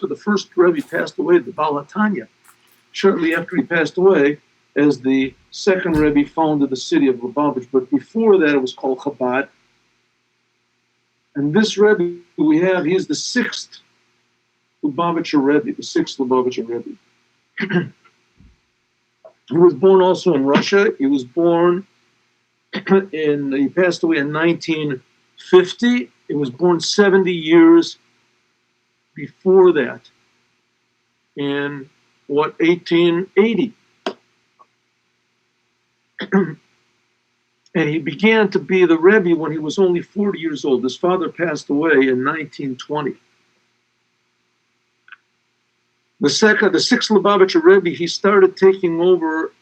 the first Rebbe passed away, the Baal HaTanya. Shortly after he passed away, as the second Rebbe founded the city of Lubavitch, but before that it was called Chabad. And this Rebbe we have, he is the sixth Lubavitscher Rebbe, the sixth Lubavitcher Rebbe. He was born also in Russia. He was born he passed away in 1950. He was born 70 years before that, in 1880. And he began to be the Rebbe when he was only 40 years old. His father passed away in 1920. The sixth Lubavitcher Rebbe, he started taking over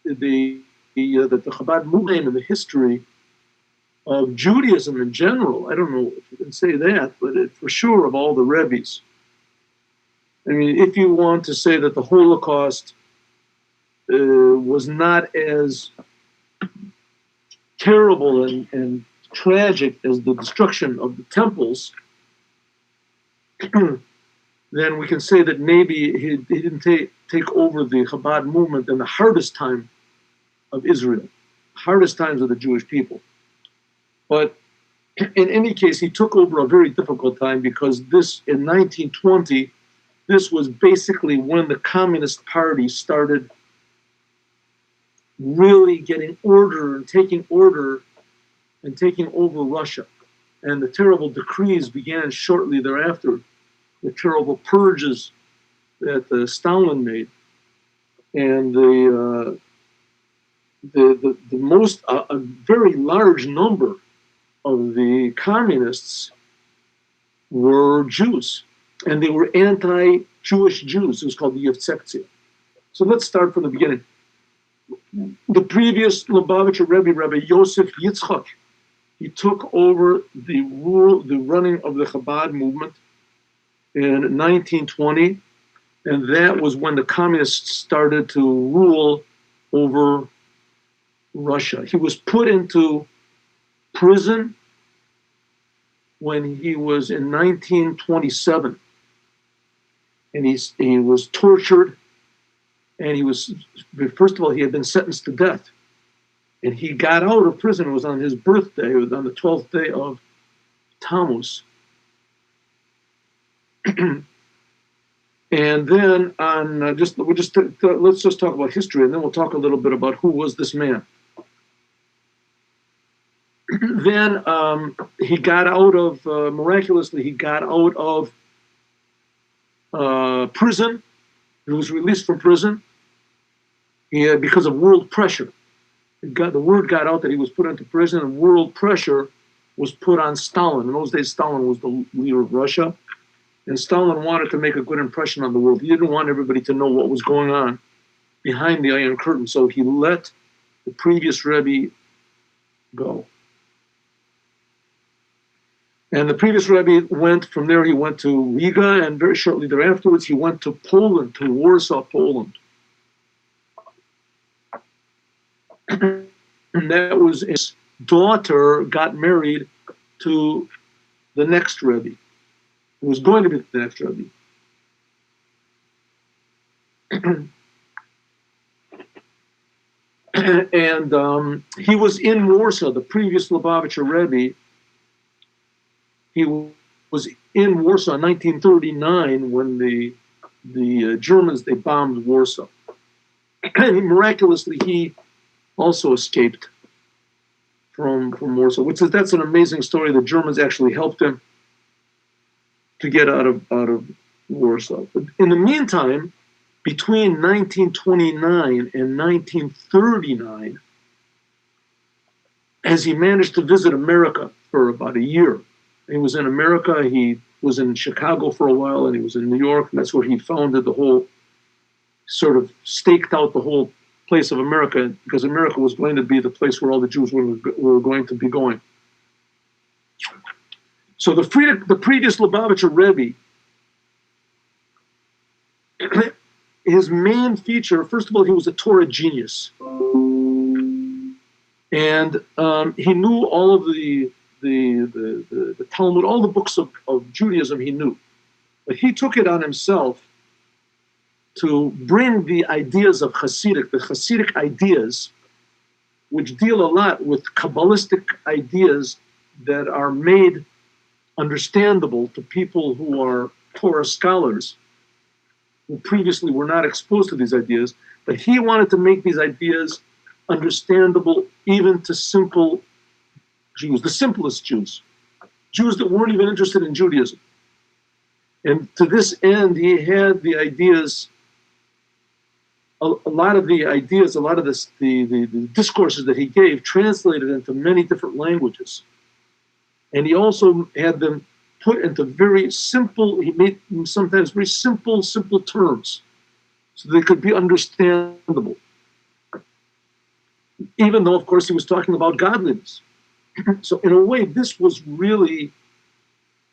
the Chabad movement and the history of Judaism in general. I don't know if you can say that, but for sure of all the Rebbes. I mean, if you want to say that the Holocaust was not as terrible and tragic as the destruction of the temples, then we can say that maybe he didn't take over the Chabad movement in the hardest time of Israel, hardest times of the Jewish people. But in any case, he took over a very difficult time, because this, in 1920, this was basically when the Communist Party started really getting order and taking over Russia. And the terrible decrees began shortly thereafter, the terrible purges that Stalin made. And a very large number of the communists were Jews, and they were anti-Jewish Jews. It was called the Yevtsektia. So let's start from the beginning. The previous Lubavitcher Rebbe, Rabbi Yosef Ytzchak, he took over the running of the Chabad movement in 1920, and that was when the communists started to rule over Russia. He was put into prison when he was in 1927, and he was tortured, and first of all, he had been sentenced to death, and he got out of prison. It was on his birthday. It was on the 12th day of Tammuz. And then let's just talk about history, and then we'll talk a little bit about who was this man. Then he got out of, miraculously, he got out of prison. He was released from prison because of world pressure. The word got out that he was put into prison, and world pressure was put on Stalin. In those days, Stalin was the leader of Russia, and Stalin wanted to make a good impression on the world. He didn't want everybody to know what was going on behind the Iron Curtain, so he let the previous Rebbe go. And the previous Rebbe went from there, he went to Riga, and very shortly thereafter, he went to Poland, to Warsaw, Poland. And that was his daughter got married to the next Rebbe, who was going to be the next Rebbe. And he was in Warsaw, the previous Lubavitcher Rebbe. He was in Warsaw in 1939 when the Germans, they bombed Warsaw. And miraculously, he also escaped from Warsaw, that's an amazing story. The Germans actually helped him to get out of Warsaw. But in the meantime, between 1929 and 1939, as he managed to visit America for about a year, he was in America, he was in Chicago for a while, and he was in New York, and that's where he founded the whole, sort of staked out the whole place of America, because America was going to be the place where all the Jews were going to be going. So the previous Lubavitcher Rebbe, his main feature, first of all, he was a Torah genius. And he knew all of the Talmud, all the books of Judaism he knew. But he took it on himself to bring the ideas of the Hasidic ideas, which deal a lot with Kabbalistic ideas that are made understandable to people who are Torah scholars, who previously were not exposed to these ideas, but he wanted to make these ideas understandable even to simple Jews, the simplest Jews that weren't even interested in Judaism. And to this end, he had the ideas, a lot of the discourses that he gave translated into many different languages. And he also had them put into very simple, he made them sometimes very simple terms, so they could be understandable. Even though, of course, he was talking about godliness. So in a way, this was really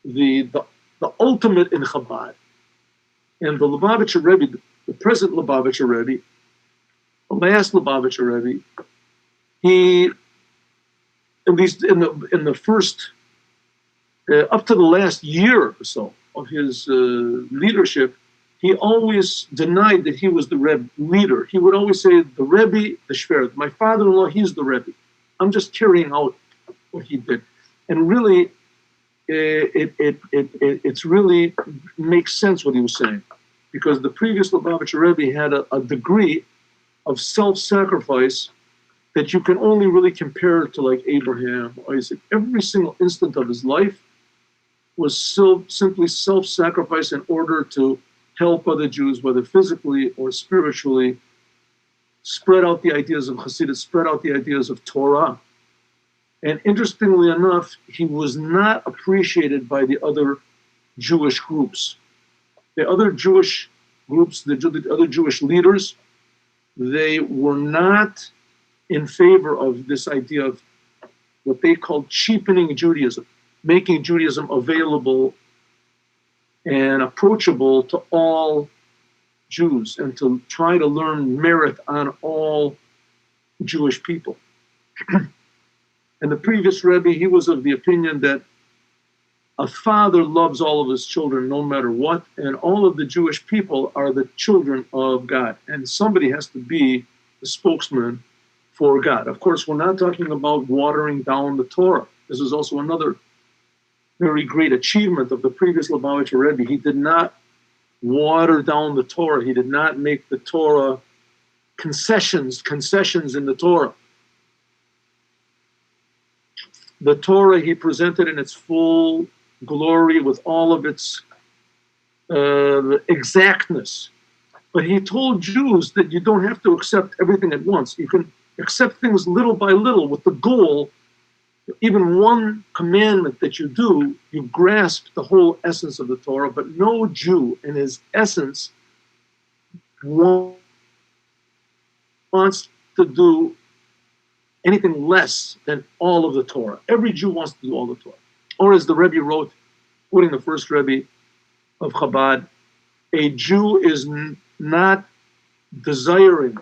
the ultimate in Chabad. And the Lubawitscher Rebbe, the present Lubawitscher Rebbe, the last Lubawitscher Rebbe, he, at least in the first, up to the last year or so of his leadership, he always denied that he was the Rebbe leader. He would always say, the Rebbe, the Shver, my father-in-law, he's the Rebbe. I'm just carrying out what he did. And really, it's really makes sense what he was saying, because the previous Lubavitcher Rebbe had a degree of self-sacrifice that you can only really compare to like Abraham, Isaac. Every single instant of his life was simply self-sacrifice in order to help other Jews, whether physically or spiritually, spread out the ideas of Hasidus, spread out the ideas of Torah. And interestingly enough, he was not appreciated by the other Jewish groups. The other Jewish groups, the other Jewish leaders, they were not in favor of this idea of what they called cheapening Judaism, making Judaism available and approachable to all Jews, and to try to learn merit on all Jewish people. And the previous Rebbe, he was of the opinion that a father loves all of his children no matter what, and all of the Jewish people are the children of God, and somebody has to be the spokesman for God. Of course, we're not talking about watering down the Torah. This is also another very great achievement of the previous Lubavitcher Rebbe. He did not water down the Torah. He did not make the Torah concessions in the Torah. The Torah he presented in its full glory with all of its exactness. But he told Jews that you don't have to accept everything at once. You can accept things little by little with the goal, even one commandment that you do, you grasp the whole essence of the Torah, but no Jew in his essence wants to do anything less than all of the Torah. Every Jew wants to do all the Torah. Or as the Rebbe wrote, quoting the first Rebbe of Chabad, a Jew is not desiring,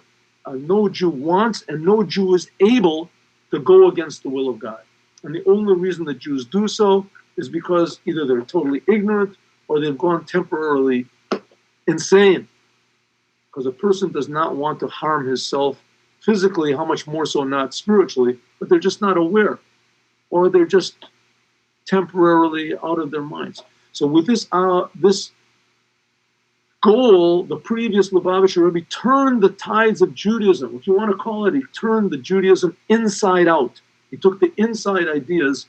no Jew wants, and no Jew is able to go against the will of God. And the only reason that Jews do so is because either they're totally ignorant or they've gone temporarily insane. Because a person does not want to harm himself physically, how much more so not spiritually, but they're just not aware, or they're just temporarily out of their minds. So with this goal, the previous Lubavitcher Rebbe turned the tides of Judaism, if you want to call it, he turned the Judaism inside out. He took the inside ideas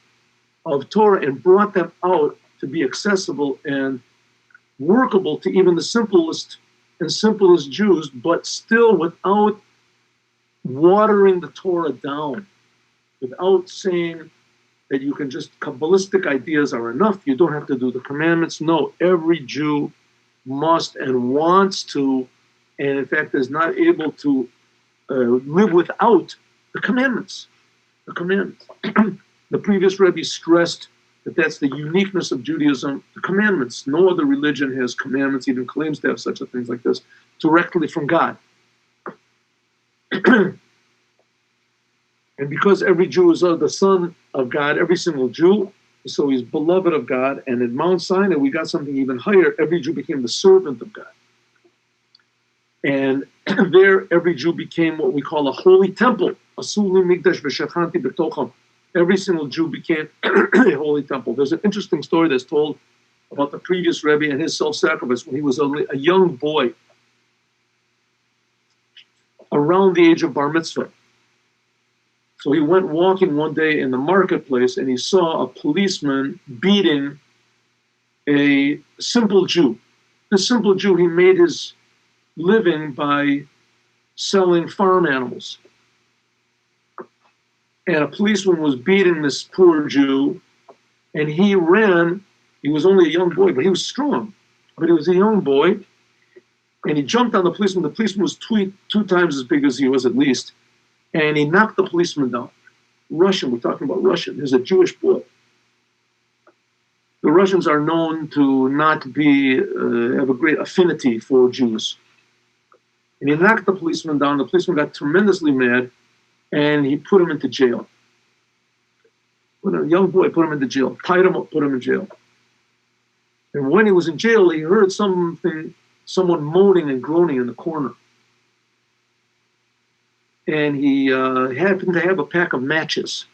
of Torah and brought them out to be accessible and workable to even the simplest Jews, but still without watering the Torah down, without saying that you can just, Kabbalistic ideas are enough, you don't have to do the commandments. No, every Jew must and wants to, and in fact is not able to live without the commandments. The previous Rebbe stressed that that's the uniqueness of Judaism, the commandments. No other religion has commandments, even claims to have such a things like this, directly from God. And because every Jew is the son of God, every single Jew, So he's beloved of God. And at Mount Sinai, we got something even higher. Every Jew became the servant of God. And there, every Jew became what we call a holy temple. Every single Jew became a holy temple. There's an interesting story that's told about the previous Rebbe and his self-sacrifice when he was a young boy, around the age of bar mitzvah. So he went walking one day in the marketplace and he saw a policeman beating a simple Jew. This simple Jew, he made his living by selling farm animals. And a policeman was beating this poor Jew, and he ran. He was only a young boy, but he was strong. But he was a young boy, and he jumped on the policeman. The policeman was two times as big as he was, at least. And he knocked the policeman down. Russian, we're talking about Russian. He's a Jewish boy. The Russians are known to not have a great affinity for Jews. And he knocked the policeman down. The policeman got tremendously mad, and he put him into jail. A young boy, put him into jail, tied him up, put him in jail. And when he was in jail, he heard someone moaning and groaning in the corner. And he happened to have a pack of matches.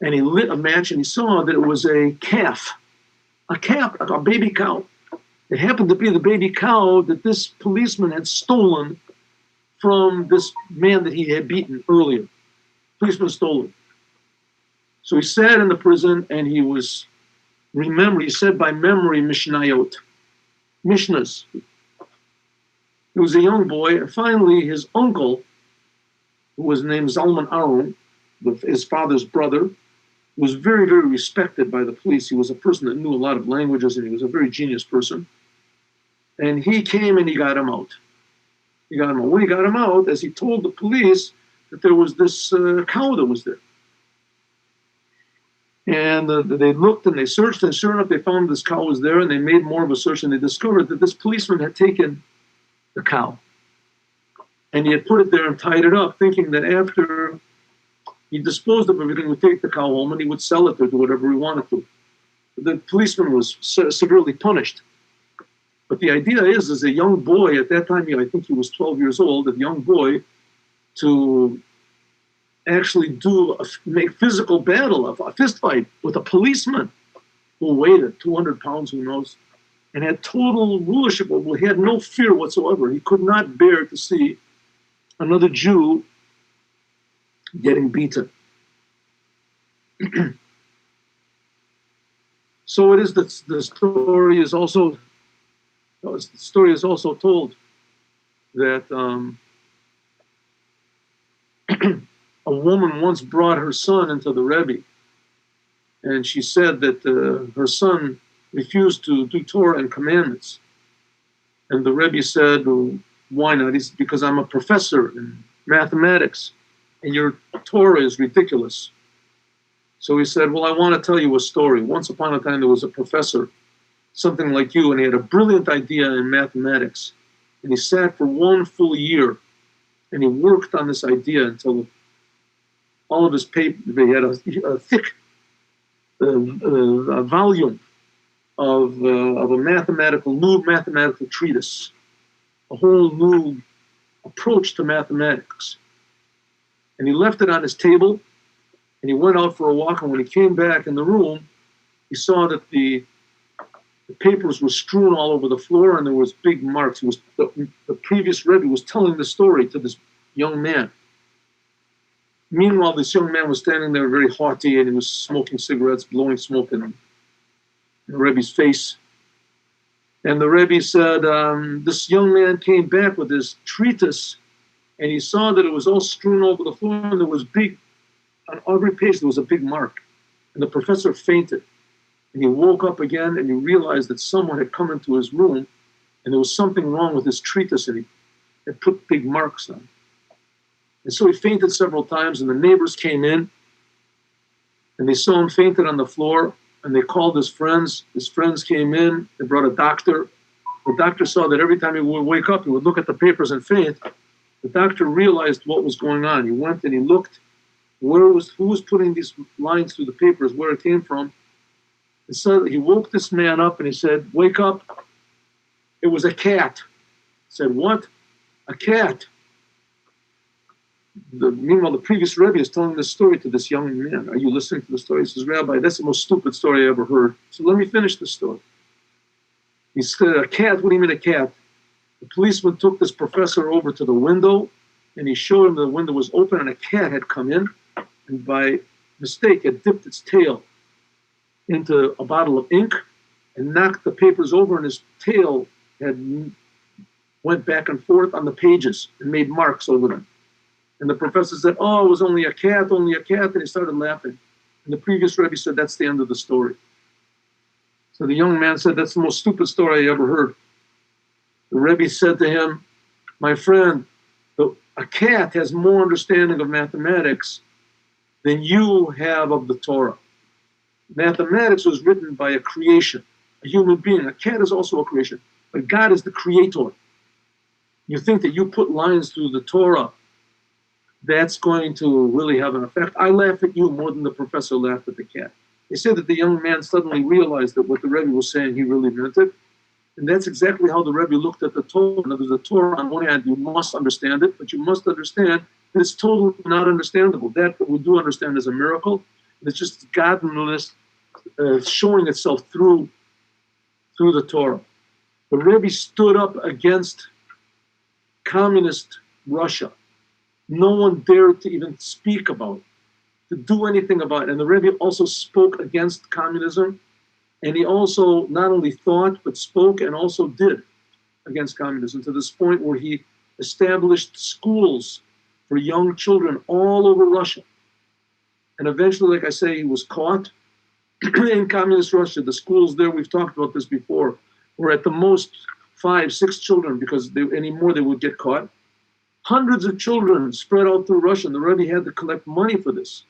And he lit a match and he saw that it was a calf, a baby cow. It happened to be the baby cow that this policeman had stolen from this man that he had beaten earlier. Policeman stole it. So he sat in the prison and he said by memory Mishnayot, Mishnahs. He was a young boy, and finally his uncle, who was named Zalman Aron, his father's brother, was very, very respected by the police. He was a person that knew a lot of languages, and he was a very genius person. And he came and he got him out. When he got him out, as he told the police that there was this cow that was there. And they looked and they searched, and sure enough, they found this cow was there, and they made more of a search, and they discovered that this policeman had taken the cow. And he had put it there and tied it up, thinking that after he disposed of everything, he would take the cow home and he would sell it or do whatever he wanted to. The policeman was severely punished. But the idea is, as a young boy, at that time, I think he was 12 years old, a young boy, to actually make physical battle, a fist fight with a policeman who weighed 200 pounds, who knows, and had total rulership. He had no fear whatsoever. He could not bear to see another Jew getting beaten. So it is that the story is also told that a woman once brought her son into the Rebbe, and she said that her son refused to do Torah and commandments. And the Rebbe said, well, why not? He said, because I'm a professor in mathematics, and your Torah is ridiculous. So he said, well, I want to tell you a story. Once upon a time, there was a professor, something like you, and he had a brilliant idea in mathematics. And he sat for 1 full year, and he worked on this idea until all of his paper, he had a thick a volume of a new mathematical treatise, a whole new approach to mathematics. And he left it on his table, and he went out for a walk, and when he came back in the room, he saw that the papers were strewn all over the floor, and there was big marks. The previous Rebbe was telling the story to this young man. Meanwhile, this young man was standing there very haughty, and he was smoking cigarettes, blowing smoke in the Rebbe's face. And the Rebbe said, this young man came back with his treatise, and he saw that it was all strewn over the floor, and there was on every page there was a big mark. And the professor fainted. And he woke up again, and he realized that someone had come into his room, and there was something wrong with his treatise, and he had put big marks on it. And so he fainted several times, and the neighbors came in, and they saw him fainted on the floor, and they called his friends. His friends came in, they brought a doctor. The doctor saw that every time he would wake up, he would look at the papers and faint. The doctor realized what was going on. He went and he looked who was putting these lines through the papers, where it came from, And so he woke this man up and he said, "Wake up." It was a cat. He said, "What? A cat?" Meanwhile, the previous Rebbe is telling this story to this young man. Are you listening to the story? He says, "Rabbi, that's the most stupid story I ever heard." So let me finish the story. He said, "A cat? What do you mean a cat?" The policeman took this professor over to the window and he showed him the window was open and a cat had come in and by mistake had dipped its tail into a bottle of ink and knocked the papers over, and his tail had went back and forth on the pages and made marks over them. And the professor said, "Oh, it was only a cat, and he started laughing. And the previous Rebbe said, "That's the end of the story." So the young man said, "That's the most stupid story I ever heard." The Rebbe said to him, "My friend, a cat has more understanding of mathematics than you have of the Torah. Mathematics was written by a creation, a human being. A cat is also a creation, but God is the creator. You think that you put lines through the Torah, that's going to really have an effect. I laugh at you more than the professor laughed at the cat." They say that the young man suddenly realized that what the Rebbe was saying, he really meant it. And that's exactly how the Rebbe looked at the Torah. In other words, the Torah, on one hand, you must understand it, but you must understand that it's totally not understandable. That what we do understand is a miracle. And it's just godliness showing itself through the Torah. The Rebbe stood up against communist Russia. No one dared to even speak about it, to do anything about it. And the Rebbe also spoke against communism. And he also not only thought, but spoke and also did against communism, to this point where he established schools for young children all over Russia. And eventually, like I say, he was caught in communist Russia. The schools there, we've talked about this before, were at the most 5, 6 children, because any more they would get caught. Hundreds of children spread out through Russia, and the Rebbe had to collect money for this.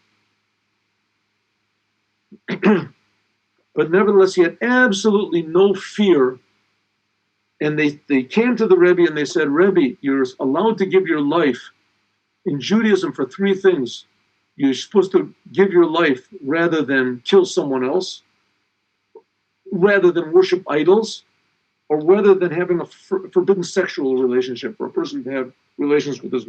But nevertheless, he had absolutely no fear. And they came to the Rebbe and they said, "Rebbe, you're allowed to give your life in Judaism for 3 things. You're supposed to give your life rather than kill someone else, rather than worship idols, or rather than having a forbidden sexual relationship for a person to have relations with his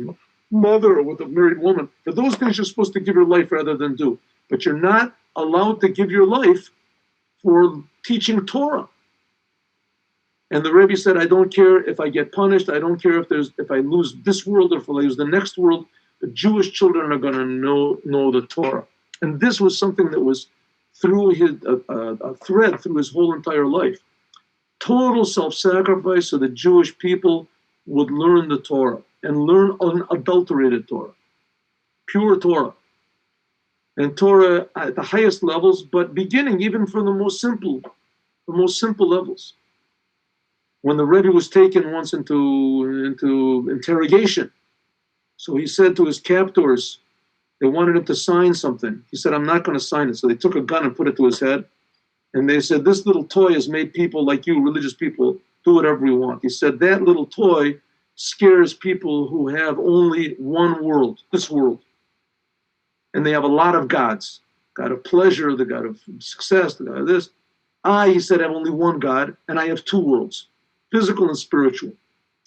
mother or with a married woman. For those things you're supposed to give your life rather than do. But you're not allowed to give your life for teaching Torah." And the Rebbe said, "I don't care if I get punished. I don't care if I lose this world or if I lose the next world. The Jewish children are going to know the Torah." And this was something that was through a thread through his whole entire life. Total self-sacrifice so the Jewish people would learn the Torah and learn unadulterated Torah, pure Torah. And Torah at the highest levels, but beginning even from the most simple levels. When the Rebbe was taken once into interrogation, so he said to his captors, they wanted him to sign something. He said, "I'm not going to sign it." So they took a gun and put it to his head. And they said, "This little toy has made people like you, religious people, do whatever you want." He said, "That little toy scares people who have only one world, this world. And they have a lot of gods. God of pleasure, the God of success, the God of this. He said, I have only one God, and I have 2 worlds, physical and spiritual.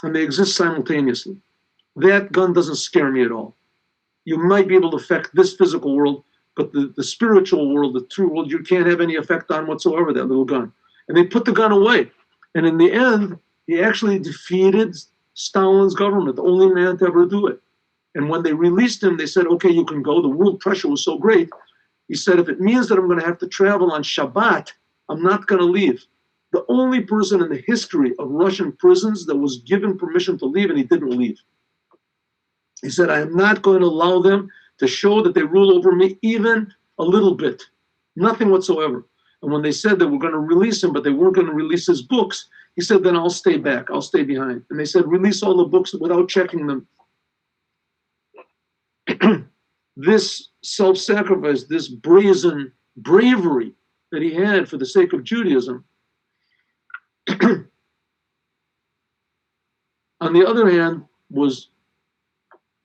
And they exist simultaneously. That gun doesn't scare me at all. You might be able to affect this physical world, but the spiritual world, the true world, you can't have any effect on whatsoever, that little gun." And they put the gun away. And in the end, he actually defeated Stalin's government, the only man to ever do it. And when they released him, they said, "Okay, you can go." The world pressure was so great. He said, "If it means that I'm going to have to travel on Shabbat, I'm not going to leave." The only person in the history of Russian prisons that was given permission to leave, and he didn't leave. He said, "I am not going to allow them to show that they rule over me even a little bit. Nothing whatsoever." And when they said they were going to release him, but they weren't going to release his books, he said, "Then I'll stay back. I'll stay behind." And they said, "Release all the books without checking them." This self-sacrifice, this brazen bravery that he had for the sake of Judaism, on the other hand, was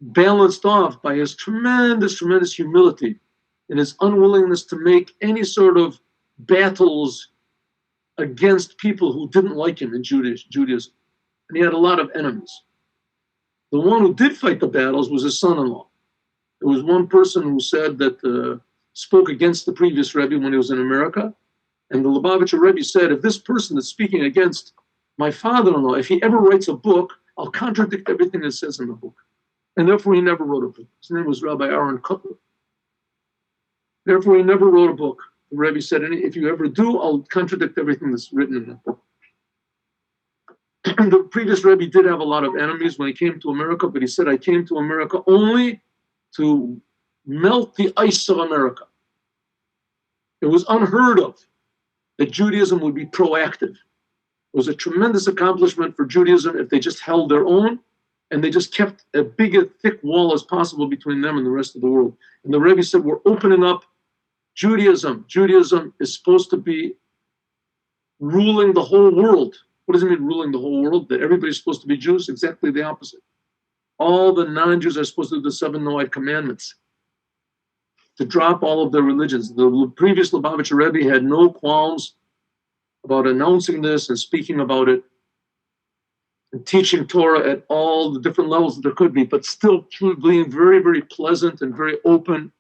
balanced off by his tremendous humility and his unwillingness to make any sort of battles against people who didn't like him in Judaism. And he had a lot of enemies. The one who did fight the battles was his son-in-law. There was one person who said that spoke against the previous Rebbe when he was in America. And the Lubawitscher Rebbe said, if this person is speaking against my father-in-law, if he ever writes a book, I'll contradict everything that says in the book. And therefore, he never wrote a book. His name was Rabbi Aaron Kotler. Therefore, he never wrote a book. The Rebbe said, if you ever do, I'll contradict everything that's written in that book. The previous Rebbe did have a lot of enemies when he came to America, but he said, I came to America only to melt the ice of America. It was unheard of that Judaism would be proactive. It was a tremendous accomplishment for Judaism if they just held their own and they just kept as big a thick wall as possible between them and the rest of the world. And the Rebbe said, we're opening up Judaism. Judaism is supposed to be ruling the whole world. What does it mean, ruling the whole world? That everybody's supposed to be Jews? Exactly the opposite. All the non-Jews are supposed to do the 7 Noahide commandments, to drop all of their religions. The previous Lubavitcher Rebbe had no qualms about announcing this and speaking about it and teaching Torah at all the different levels that there could be, but still being very, very pleasant and very open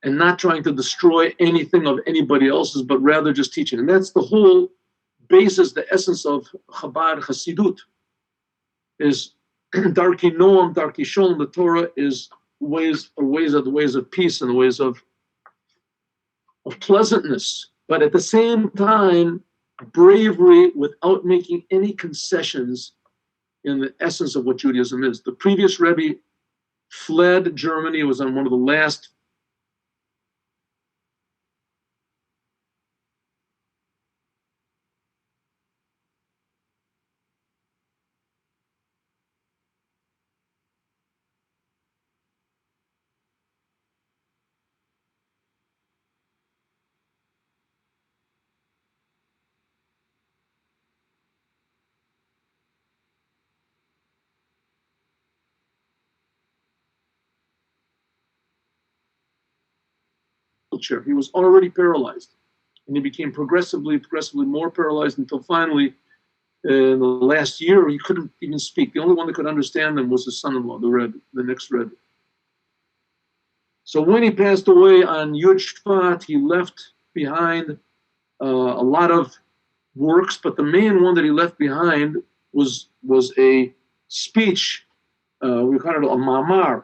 and not trying to destroy anything of anybody else's, but rather just teaching. And that's the whole basis, the essence of Chabad Hasidut, is Darki Noam, Darki Sholem. The Torah is ways of peace and the ways of pleasantness, but at the same time, bravery without making any concessions in the essence of what Judaism is. The previous Rebbe fled Germany. It was on one of the last wheelchair. He was already paralyzed, and he became progressively more paralyzed until finally, in the last year, he couldn't even speak. The only one that could understand him was his son-in-law, the Rebbe, the next Rebbe. So when he passed away on Yud Shvat, he left behind a lot of works, but the main one that he left behind was a speech, we call it a mamar,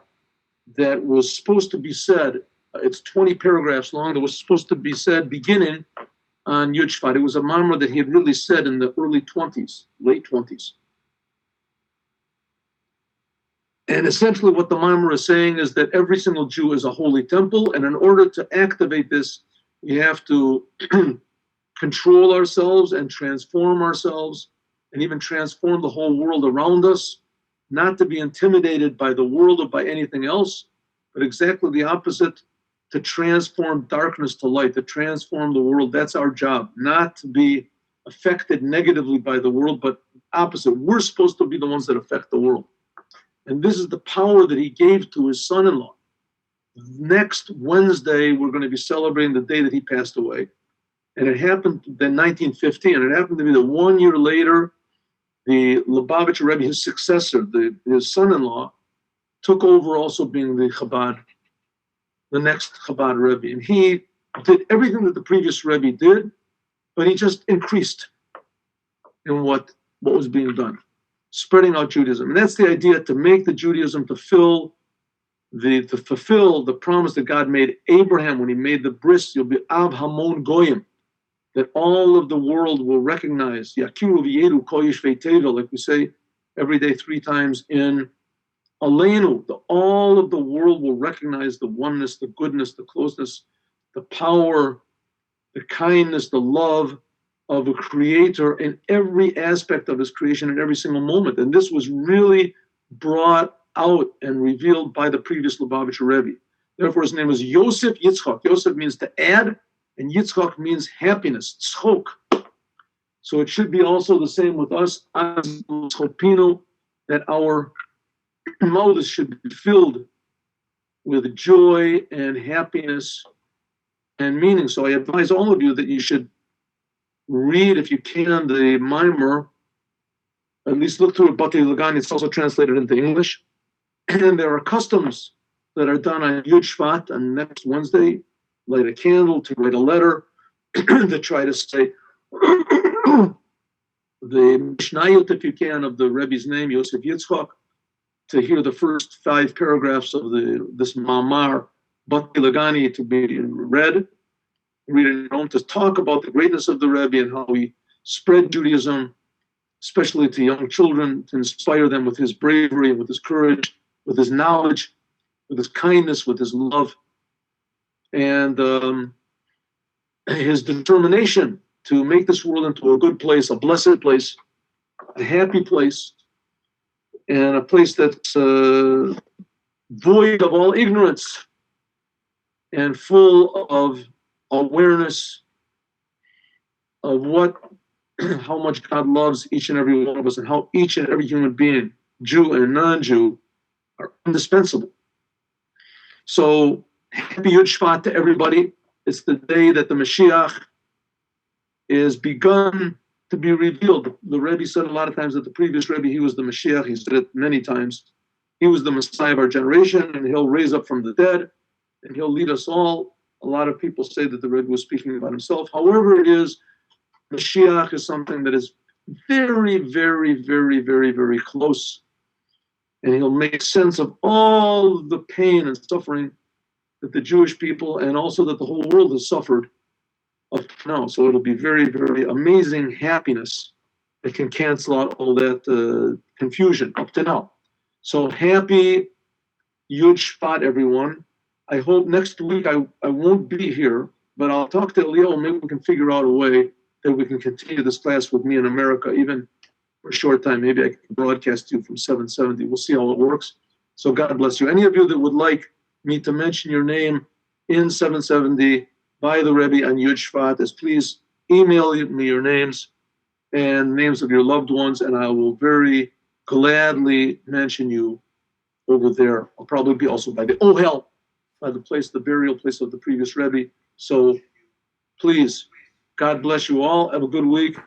that was supposed to be said. It's 20 paragraphs long. That was supposed to be said beginning on Yud Shvat. It was a mamar that he had really said in the early 20s, late 20s. And essentially what the mamar is saying is that every single Jew is a holy temple, and in order to activate this, we have to control ourselves and transform ourselves and even transform the whole world around us, not to be intimidated by the world or by anything else, but exactly the opposite, to transform darkness to light, to transform the world. That's our job, not to be affected negatively by the world, but opposite. We're supposed to be the ones that affect the world. And this is the power that he gave to his son-in-law. Next Wednesday, we're going to be celebrating the day that he passed away. And it happened in 1950, and it happened to be that 1 year later, the Lubavitcher Rebbe, his successor, his son-in-law, took over also being the Chabad, the next Chabad Rebbe. And he did everything that the previous Rebbe did, but he just increased in what was being done, spreading out Judaism. And that's the idea, to make the Judaism to fulfill the promise that God made Abraham when he made the bris, you'll be Av Hamon Goyim, that all of the world will recognize, Yakiru v'yedu kol yishvei teva, like we say every day 3 times in Aleinu, all of the world will recognize the oneness, the goodness, the closeness, the power, the kindness, the love of a creator in every aspect of his creation in every single moment. And this was really brought out and revealed by the previous Lubavitcher Rebbe. Therefore, his name is Yosef Ytzchak. Yosef means to add, and Yitzchak means happiness, tzchok. So it should be also the same with us, that our mouths should be filled with joy and happiness and meaning. So I advise all of you that you should read, if you can, the mimer. At least look through it, Bati Lagani. It's also translated into English. And there are customs that are done on Yud Shvat, on next Wednesday. Light a candle, to write a letter, to try to say the Mishnayot, if you can, of the Rebbe's name, Yosef Yitzchak, to hear the first 5 paragraphs of this Ma'amar, Bati Lagani, to be read, read it on, to talk about the greatness of the Rebbe and how he spread Judaism, especially to young children, to inspire them with his bravery, with his courage, with his knowledge, with his kindness, with his love, and his determination to make this world into a good place, a blessed place, a happy place, and a place that's void of all ignorance and full of awareness of how much God loves each and every one of us, and how each and every human being, Jew and non-Jew, are indispensable. So happy Yud Shvat to everybody. It's the day that the Mashiach is begun to be revealed. The Rebbe said a lot of times that the previous Rebbe, he was the Mashiach. He said it many times. He was the Messiah of our generation, and he'll raise up from the dead, and he'll lead us all. A lot of people say that the Rebbe was speaking about himself. However it is, Mashiach is something that is very, very, very, very, very close. And he'll make sense of all the pain and suffering that the Jewish people and also that the whole world has suffered up to now. So it'll be very, very amazing happiness that can cancel out all that confusion up to now. So happy Yud Shvat, everyone. I hope next week I won't be here, but I'll talk to Leo. Maybe we can figure out a way that we can continue this class with me in America, even for a short time. Maybe I can broadcast you from 770. We'll see how it works. So God bless you. Any of you that would like me to mention your name in 770 by the Rebbe on Yud Shvat, please email me your names and names of your loved ones, and I will very gladly mention you over there. I'll probably be also by the Ohel, by the burial place of the previous Rebbe. So please, God bless you all. Have a good week.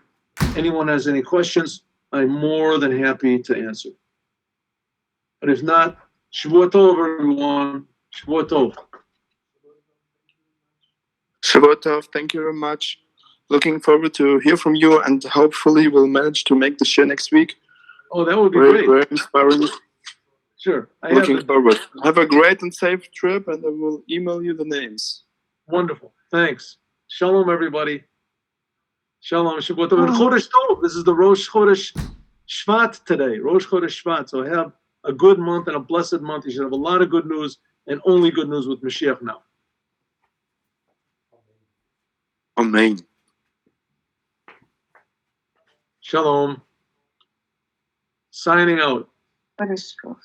Anyone has any questions, I'm more than happy to answer. But if not, Shavua Tov, everyone. Shavua Tov. Shavua Tov, thank you very much. Looking forward to hear from you, and hopefully we'll manage to make the show next week. Oh, that would be great. Very inspiring. Sure. Looking forward. Have a great and safe trip, and I will email you the names. Wonderful. Thanks. Shalom, everybody. Shalom. Shabbat Tov. Chodesh Tov. This is the Rosh Chodesh Shvat today. Rosh Chodesh Shvat. So have a good month and a blessed month. You should have a lot of good news and only good news with Mashiach now. Amen. Shalom. Signing out. Chodesh Tov.